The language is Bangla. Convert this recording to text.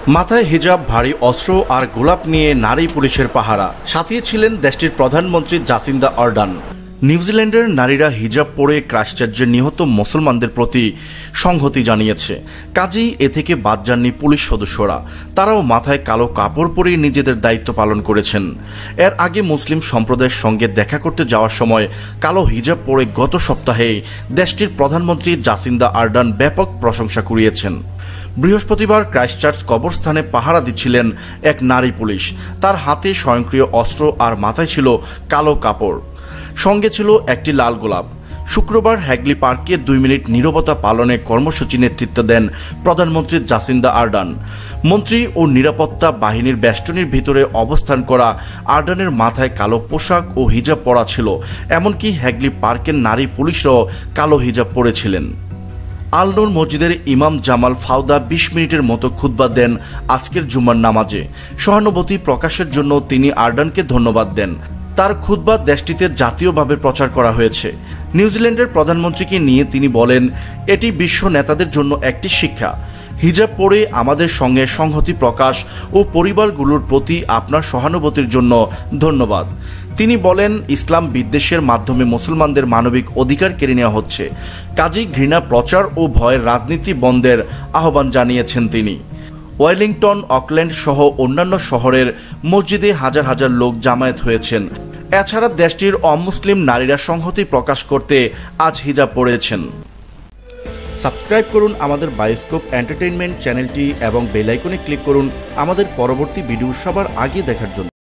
মাথায় হিজাব, ভারী অস্ত্র আর গোলাপ নিয়ে নারী পুলিশের পাহারা সাথিয়েছিলেন দেশটির প্রধানমন্ত্রী জাসিন্দা আর্ডার্ন। নিউজিল্যান্ডের নারীরা হিজাব পরে ক্রাইস্টচার্চে নিহত মুসলমানদের প্রতি সংহতি জানিয়েছে। কাজেই এ থেকে বাদ যাননি পুলিশ সদস্যরা। তারাও মাথায় কালো কাপড় পরে নিজেদের দায়িত্ব পালন করেছেন। এর আগে মুসলিম সম্প্রদায়ের সঙ্গে দেখা করতে যাওয়ার সময় কালো হিজাব পরে গত সপ্তাহে দেশটির প্রধানমন্ত্রী জাসিন্দা আর্ডার্ন ব্যাপক প্রশংসা কুড়িয়েছেন। বৃহস্পতিবার ক্রাইস্টচার্চ কবরস্থানে পাহারা দিচ্ছিলেন এক নারী পুলিশ। তার হাতে স্বয়ংক্রিয় অস্ত্র আর মাথায় ছিল কালো কাপড়, সঙ্গে ছিল একটি লাল গোলাপ। শুক্রবার হ্যাগলি পার্কে 2 মিনিট নীরবতা পালনে কর্মসূচি নেতৃত্ব দেন প্রধানমন্ত্রী জাসিন্দা আর্ডার্ন। মন্ত্রী ও নিরাপত্তা বাহিনীর বেষ্টনীর ভিতরে অবস্থান করা আর্ডার্নের মাথায় কালো পোশাক ও হিজাব পরা ছিল। এমনকি হ্যাগলি পার্কের নারী পুলিশরাও কালো হিজাব পরেছিলেন। আল নূর মসজিদের ইমাম জামাল ফাউদা 20 মিনিটের মতো খুতবা দেন আজকের জুমার নামাজে। সহানুভূতি প্রকাশের জন্য তিনি আর্ডার্নকে ধন্যবাদ দেন। তার খুতবা দেশটিতে জাতীয়ভাবে প্রচার করা হয়েছে। নিউজিল্যান্ডের প্রধানমন্ত্রীকে নিয়ে তিনি বলেন, এটি বিশ্ব নেতাদের জন্য একটি শিক্ষা। হিজাব পরে আমাদের সঙ্গে সংহতি প্রকাশ ও পরিবারগুলোর প্রতি আপনার সহানুভূতির জন্য ধন্যবাদ। তিনি বলেন, ইসলাম বিদ্বেষের মাধ্যমে মুসলমানদের মানবিক অধিকার কেড়ে নেওয়া হচ্ছে। কাজেই ঘৃণা প্রচার ও ভয়ের রাজনীতি বন্ধের আহ্বান জানিয়েছেন তিনি। ওয়েলিংটন, অকল্যান্ড সহ অন্যান্য শহরের মসজিদে হাজার হাজার লোক জামায়াত হয়েছেন। এছাড়া দেশটির অমুসলিম নারীরা সংহতি প্রকাশ করতে আজ হিজাব পরেছেন। সাবস্ক্রাইব করুন আমাদের বায়োস্কোপ এন্টারটেইনমেন্ট চ্যানেলটি এবং বেল আইকনে ক্লিক করুন আমাদের পরবর্তী ভিডিও সবার আগে দেখার জন্য।